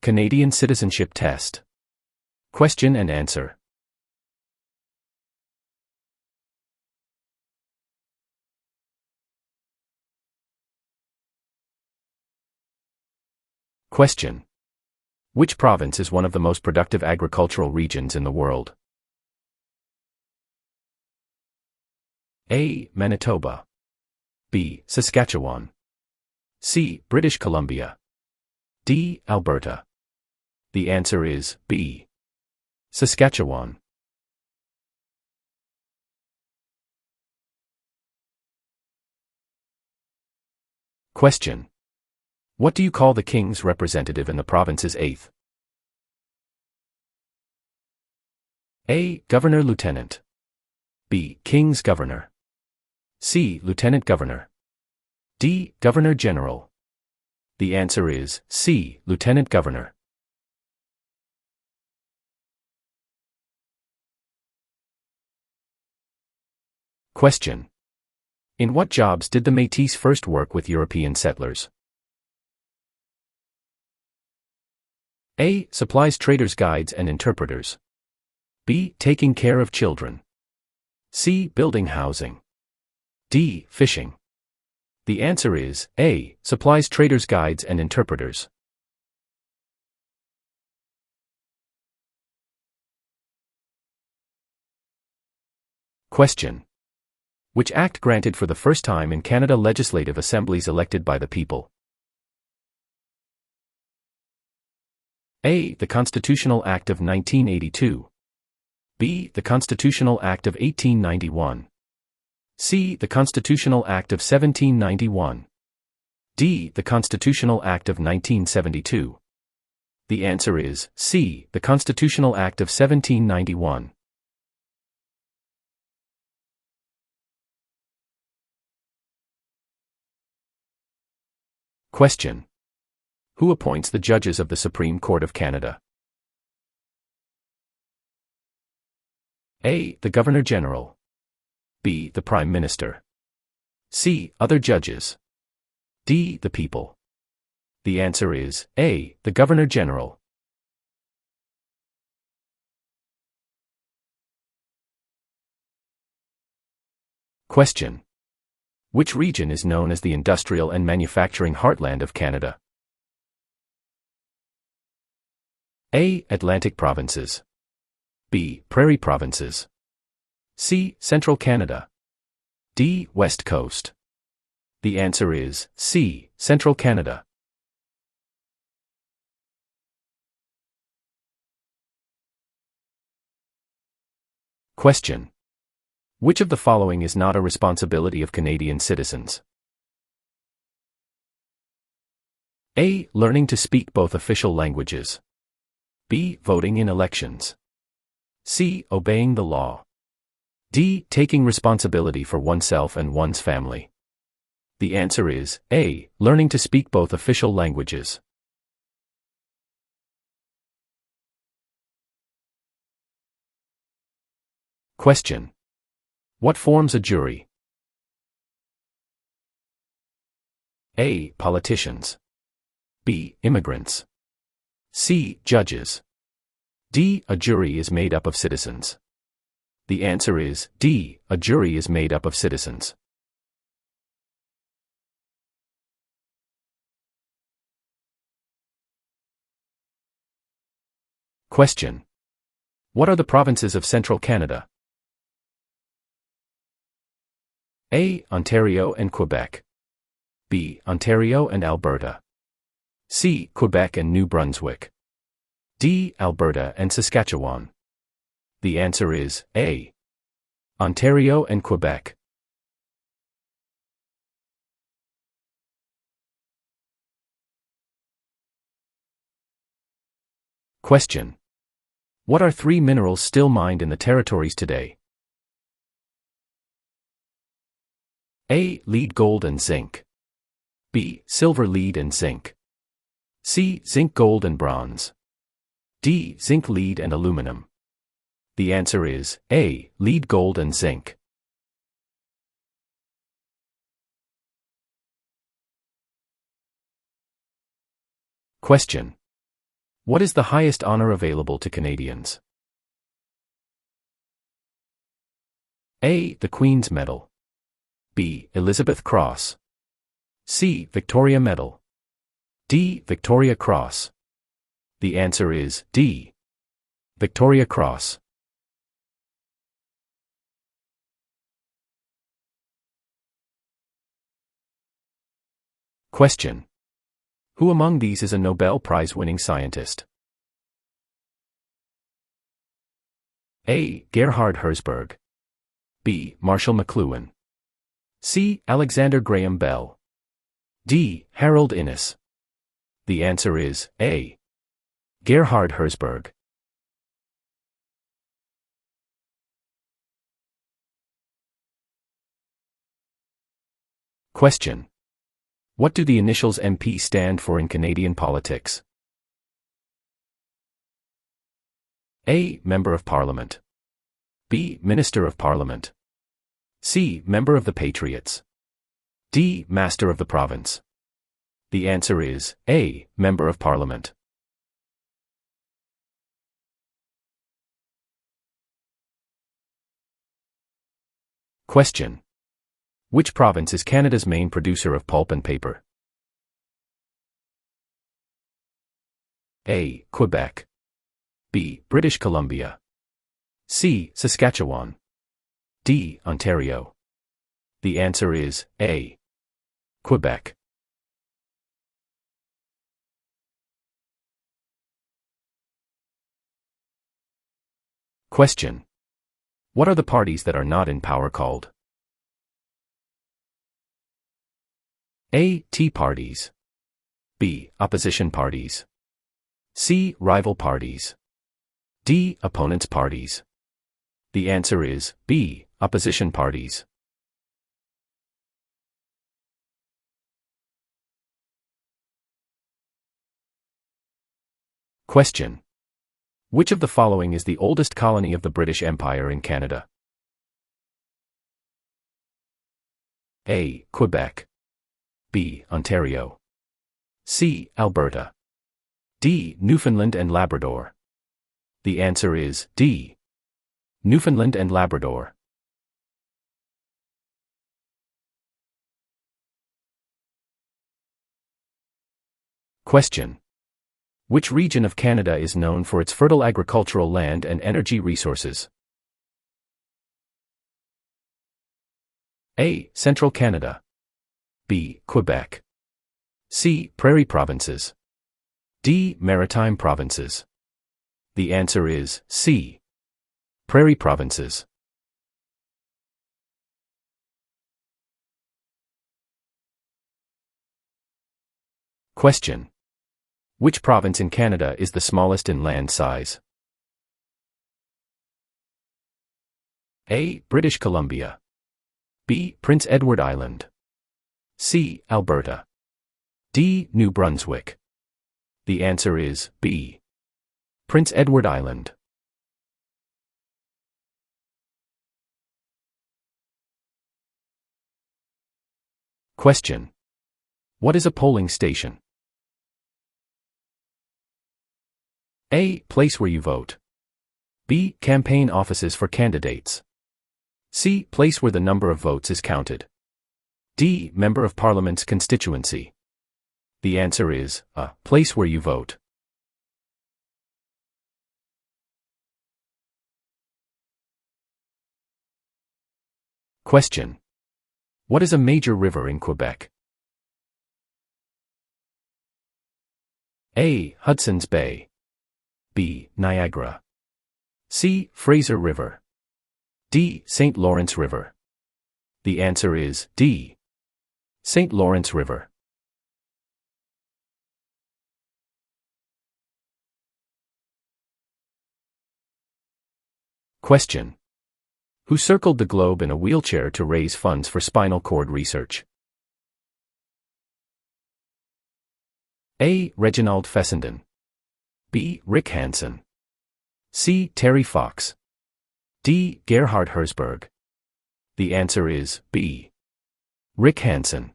Canadian Citizenship Test. Question and answer. Question. Which province is one of the most productive agricultural regions in the world? A. Manitoba. B. Saskatchewan. C. British Columbia. D. Alberta. The answer is B. Saskatchewan. Question. What do you call the King's representative in the province's 8th? A. Governor-Lieutenant. B. King's Governor. C. Lieutenant Governor. D. Governor-General. The answer is C. Lieutenant Governor. Question. In what jobs did the Métis first work with European settlers? A. Supplies traders, guides and interpreters. B. Taking care of children. C. Building housing. D. Fishing. The answer is A. Supplies traders, guides and interpreters. Question. Which act granted for the first time in Canada legislative assemblies elected by the people? A. The Constitutional Act of 1982. B. The Constitutional Act of 1891. C. The Constitutional Act of 1791. D. The Constitutional Act of 1972. The answer is C. The Constitutional Act of 1791. Question. Who appoints the judges of the Supreme Court of Canada? A. The Governor-General. B. The Prime Minister. C. Other judges. D. The people. The answer is A. The Governor-General. Question. Which region is known as the industrial and manufacturing heartland of Canada? A. Atlantic provinces. B. Prairie provinces. C. Central Canada. D. West Coast. The answer is C. Central Canada. Question. Which of the following is not a responsibility of Canadian citizens? A. Learning to speak both official languages. B. Voting in elections. C. Obeying the law. D. Taking responsibility for oneself and one's family. The answer is A. Learning to speak both official languages. Question. What forms a jury? A. Politicians. B. Immigrants. C. Judges. D. A jury is made up of citizens. The answer is D. A jury is made up of citizens. Question. What are the provinces of Central Canada? A. Ontario and Quebec. B. Ontario and Alberta. C. Quebec and New Brunswick. D. Alberta and Saskatchewan. The answer is A. Ontario and Quebec. Question. What are 3 minerals still mined in the territories today? A. Lead, gold and zinc. B. Silver, lead and zinc. C. Zinc, gold and bronze. D. Zinc, lead and aluminum. The answer is A. Lead, gold and zinc. Question. What is the highest honor available to Canadians? A. The Queen's Medal. B. Elizabeth Cross. C. Victoria Medal. D. Victoria Cross. The answer is D. Victoria Cross. Question. Who among these is a Nobel Prize-winning scientist? A. Gerhard Herzberg. B. Marshall McLuhan. C. Alexander Graham Bell. D. Harold Innis. The answer is A. Gerhard Herzberg. Question. What do the initials MP stand for in Canadian politics? A. Member of Parliament. B. Minister of Parliament. C. Member of the Patriots. D. Master of the Province. The answer is A. Member of Parliament. Question. Which province is Canada's main producer of pulp and paper? A. Quebec. B. British Columbia. C. Saskatchewan. D. Ontario. The answer is A. Quebec. Question. What are the parties that are not in power called? A. Tea parties. B. Opposition parties. C. Rival parties. D. Opponents parties. The answer is B. Opposition parties. Question. Which of the following is the oldest colony of the British Empire in Canada? A. Quebec. B. Ontario. C. Alberta. D. Newfoundland and Labrador. The answer is D. Newfoundland and Labrador. Question. Which region of Canada is known for its fertile agricultural land and energy resources? A. Central Canada. B. Quebec. C. Prairie provinces. D. Maritime provinces. The answer is C. Prairie provinces. Question. Which province in Canada is the smallest in land size? A. British Columbia. B. Prince Edward Island. C. Alberta. D. New Brunswick. The answer is B. Prince Edward Island. Question. What is a polling station? A. Place where you vote. B. Campaign offices for candidates. C. Place where the number of votes is counted. D. Member of Parliament's constituency. The answer is A. Place where you vote. Question. What is a major river in Quebec? A. Hudson's Bay. B. Niagara. C. Fraser River. D. St. Lawrence River. The answer is D. St. Lawrence River. Question. Who circled the globe in a wheelchair to raise funds for spinal cord research? A. Reginald Fessenden. B. Rick Hansen. C. Terry Fox. D. Gerhard Herzberg. The answer is B. Rick Hansen.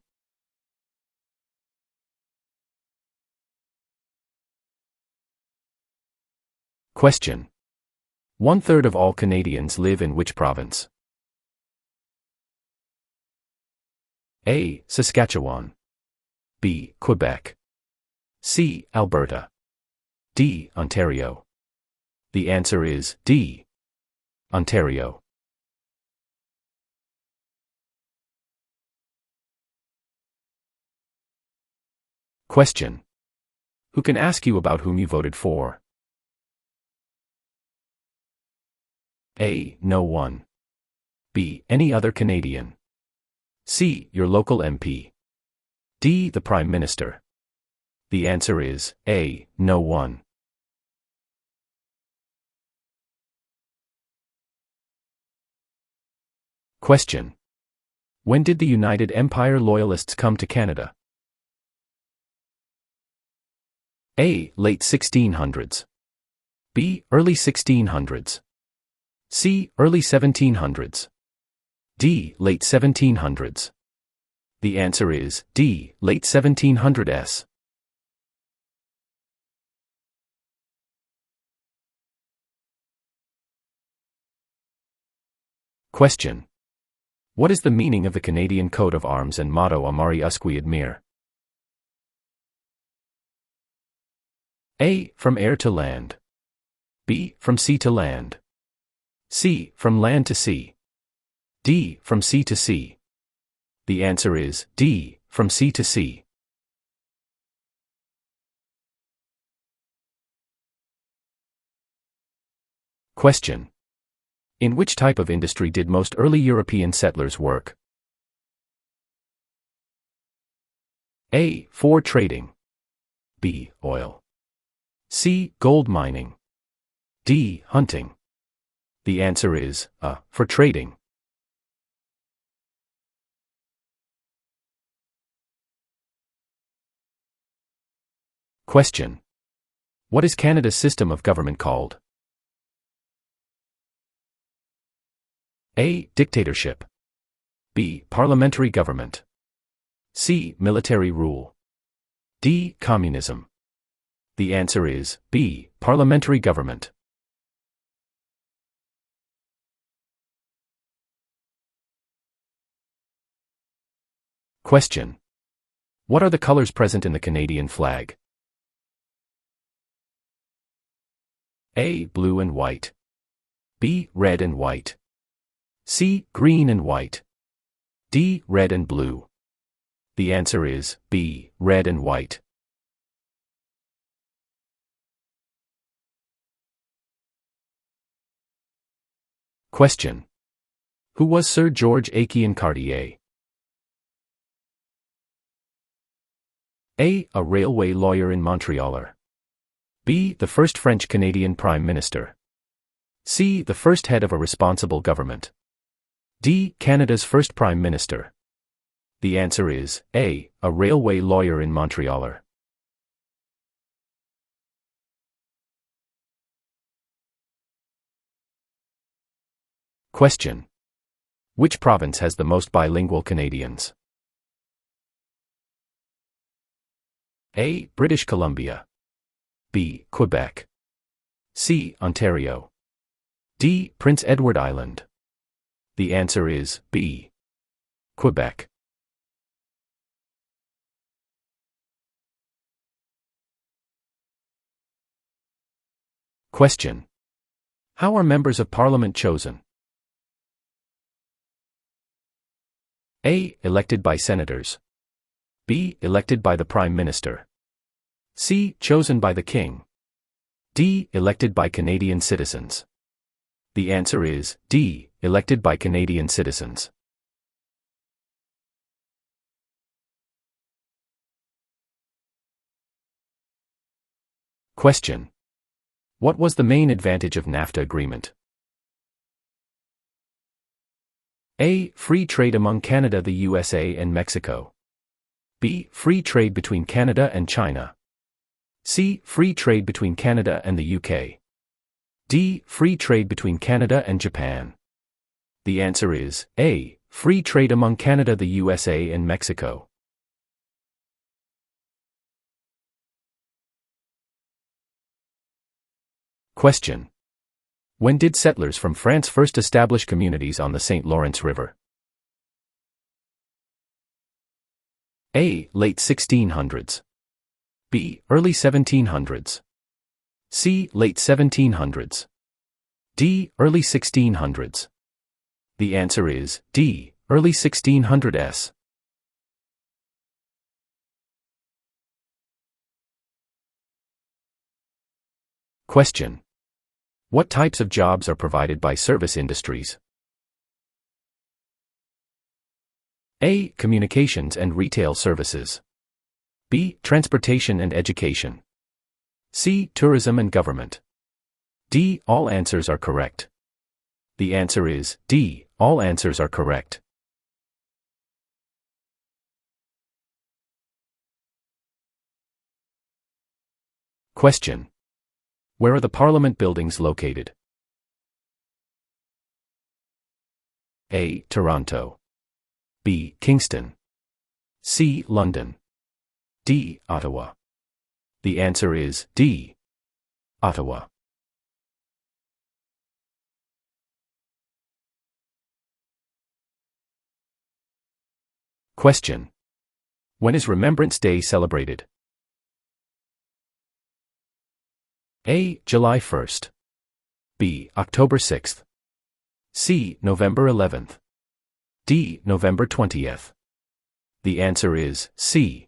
Question. 1/3 of all Canadians live in which province? A. Saskatchewan. B. Quebec. C. Alberta. D. Ontario. The answer is D. Ontario. Question. Who can ask you about whom you voted for? A. No one. B. Any other Canadian. C. Your local MP. D. The Prime Minister. The answer is A. No one. Question. When did the United Empire Loyalists come to Canada? A. Late 1600s. B. Early 1600s. C. Early 1700s. D. Late 1700s. The answer is D. Late 1700s. Question. What is the meaning of the Canadian coat of arms and motto Amari Usqui Admire? A. From air to land. B. From sea to land. C. From land to sea. D. From sea to sea. The answer is D. From sea to sea. Question. In which type of industry did most early European settlers work? A. For trading. B. Oil. C. Gold mining. D. Hunting. The answer is A. For trading. Question. What is Canada's system of government called? A. Dictatorship. B. Parliamentary government. C. Military rule. D. Communism. The answer is B. Parliamentary government. Question. What are the colors present in the Canadian flag? A. Blue and white. B. Red and white. C. Green and white. D. Red and blue. The answer is B. Red and white. Question. Who was Sir George Aiken Cartier? A. A railway lawyer in Montreal. B. The first French-Canadian Prime Minister. C. The first head of a responsible government. D. Canada's first Prime Minister. The answer is A. A railway lawyer in Montreal. Question. Which province has the most bilingual Canadians? A. British Columbia. B. Quebec. C. Ontario. D. Prince Edward Island. The answer is B. Quebec. Question. How are members of Parliament chosen? A. Elected by senators. B. Elected by the Prime Minister. C. Chosen by the King. D. Elected by Canadian citizens. The answer is D. Elected by Canadian citizens. Question. What was the main advantage of NAFTA agreement? A. Free trade among Canada, the USA, and Mexico. B. Free trade between Canada and China. C. Free trade between Canada and the UK. D. Free trade between Canada and Japan. The answer is A. Free trade among Canada, the USA, and Mexico. Question. When did settlers from France first establish communities on the St. Lawrence River? A. Late 1600s. B. Early 1700s. C. Late 1700s. D. Early 1600s. The answer is D. Early 1600s. Question. What types of jobs are provided by service industries? A. Communications and retail services. B. Transportation and education. C. Tourism and government. D. All answers are correct. The answer is D. All answers are correct. Question. Where are the Parliament buildings located? A. Toronto. B. Kingston. C. London. D. Ottawa. The answer is D. Ottawa. Question. When is Remembrance Day celebrated? A. July 1st. B. October 6th. C. November 11th. D. November 20th. The answer is C.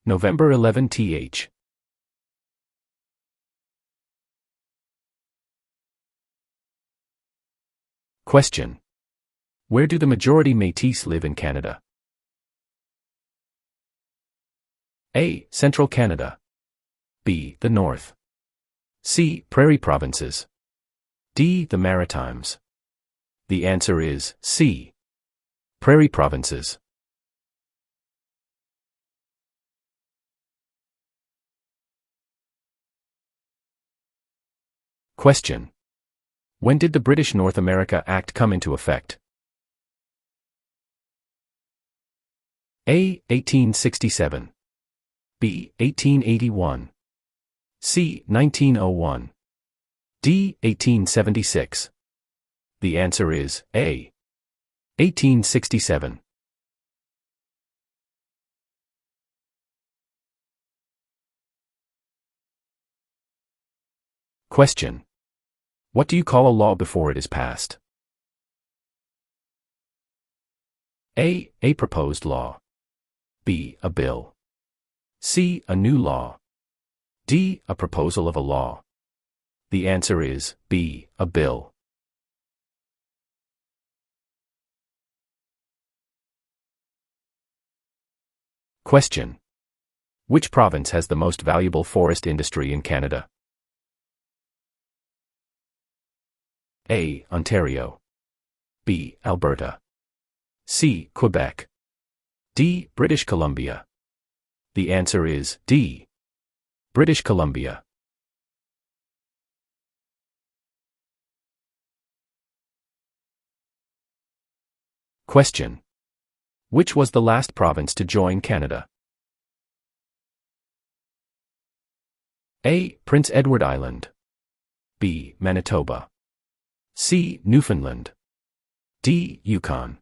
November 11th. Question. Where do the majority Métis live in Canada? A. Central Canada. B. The North. C. Prairie Provinces. D. The Maritimes. The answer is C. Prairie Provinces. Question. When did the British North America Act come into effect? A. 1867. B. 1881. C. 1901. D. 1876. The answer is A. 1867. Question. What do you call a law before it is passed? A. A proposed law. B. A bill. C. A new law. D. A proposal of a law. The answer is B. A bill. Question. Which province has the most valuable forest industry in Canada? A. Ontario. B. Alberta. C. Quebec. D. British Columbia. The answer is D. British Columbia. Question. Which was the last province to join Canada? A. Prince Edward Island. B. Manitoba. C. Newfoundland. D. Yukon.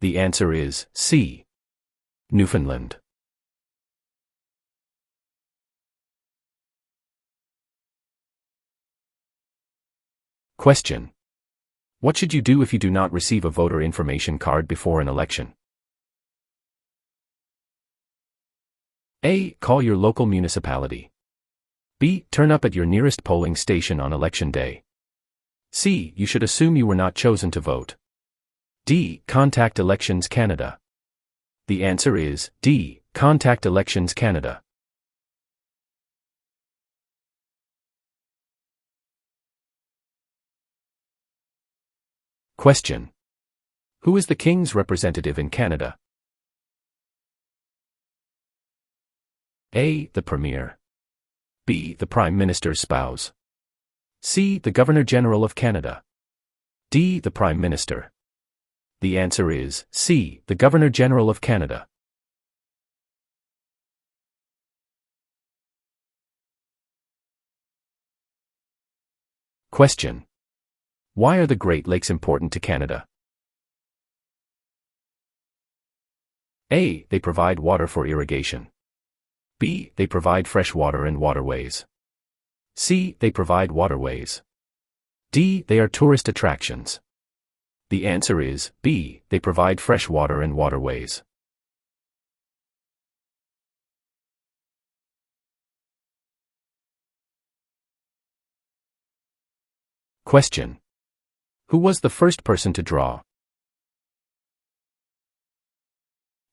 The answer is C. Newfoundland. Question. What should you do if you do not receive a voter information card before an election? A. Call your local municipality. B. Turn up at your nearest polling station on election day. C. You should assume you were not chosen to vote. D. Contact Elections Canada. The answer is D. Contact Elections Canada. Question. Who is the King's representative in Canada? A. The Premier. B. The Prime Minister's spouse. C. The Governor-General of Canada. D. The Prime Minister. The answer is C. The Governor-General of Canada. Question. Why are the Great Lakes important to Canada? A. They provide water for irrigation. B. They provide fresh water and waterways. C. They provide waterways. D. They are tourist attractions. The answer is B. They provide fresh water and waterways. Question. Who was the first person to draw?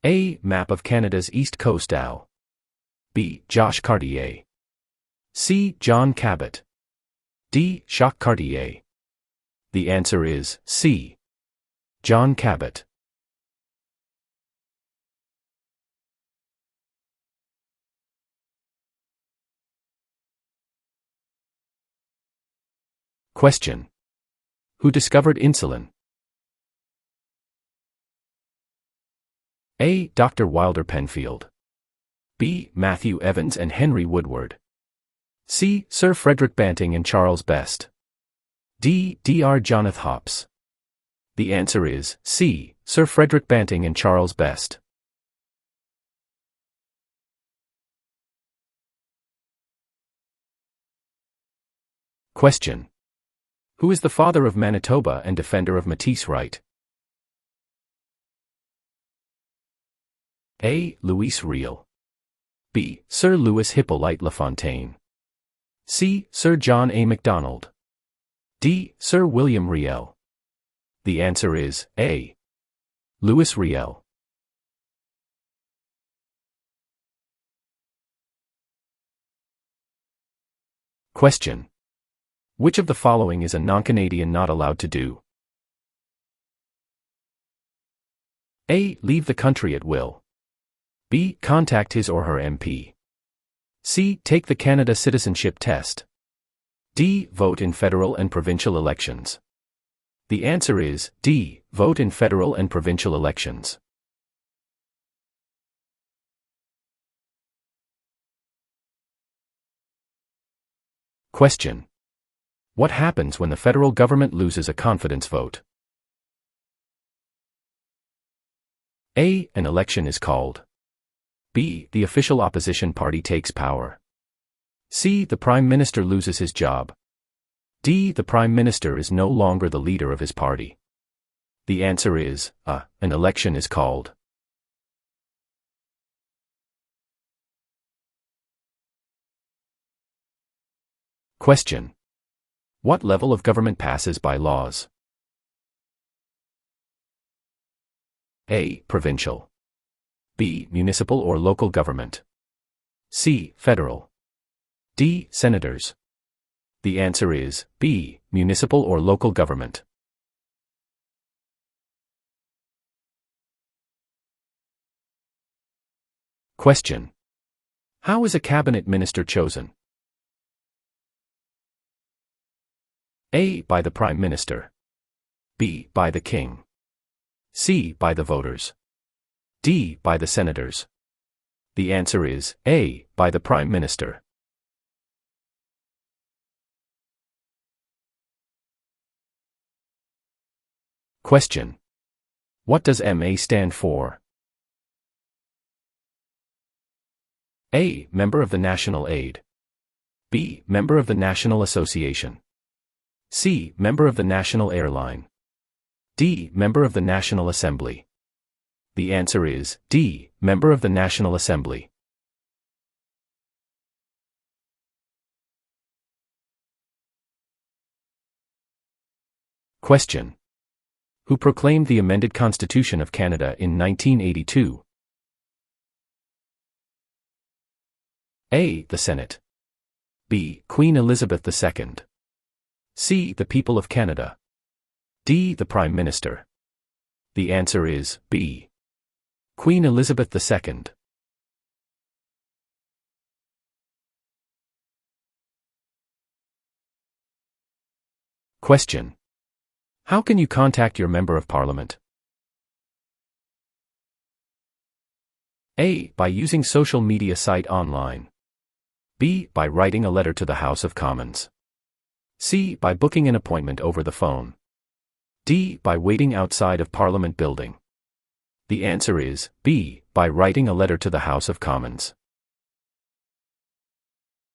A. Map of Canada's East Coast AL. B. Josh Cartier. C. John Cabot. D. Jacques Cartier. The answer is C. John Cabot. Question. Who discovered insulin? A. Dr. Wilder Penfield. B. Matthew Evans and Henry Woodward. C. Sir Frederick Banting and Charles Best. D. Dr. Jonathan Hops. The answer is C. Sir Frederick Banting and Charles Best. Question. Who is the father of Manitoba and defender of Métis right? A. Louis Riel. B. Sir Louis Hippolyte Lafontaine. C. Sir John A. Macdonald. D. Sir William Riel. The answer is A. Louis Riel. Question. Which of the following is a non-Canadian not allowed to do? A. Leave the country at will. B. Contact his or her MP. C. Take the Canada Citizenship Test. D. Vote in federal and provincial elections. The answer is D. Vote in federal and provincial elections. Question. What happens when the federal government loses a confidence vote? A. An election is called. B. The official opposition party takes power. C. The Prime Minister loses his job. D. The Prime Minister is no longer the leader of his party. The answer is A. An election is called. Question. What level of government passes by laws? A. Provincial. B. Municipal or local government. C. Federal. D. Senators. The answer is B. Municipal or local government. Question. How is a cabinet minister chosen? A. By the Prime Minister. B. By the King. C. By the voters. D. By the senators. The answer is A. By the Prime Minister. Question. What does MA stand for? A. Member of the National Aid. B. Member of the National Association. C. Member of the National Airline. D. Member of the National Assembly. The answer is D. Member of the National Assembly. Question. Who proclaimed the amended Constitution of Canada in 1982? A. The Senate. B. Queen Elizabeth II. C. The people of Canada. D. The Prime Minister. The answer is B. Queen Elizabeth II. Question. How can you contact your Member of Parliament? A. By using social media site online. B. By writing a letter to the House of Commons. C. By booking an appointment over the phone. D. By waiting outside of Parliament building. The answer is B. By writing a letter to the House of Commons.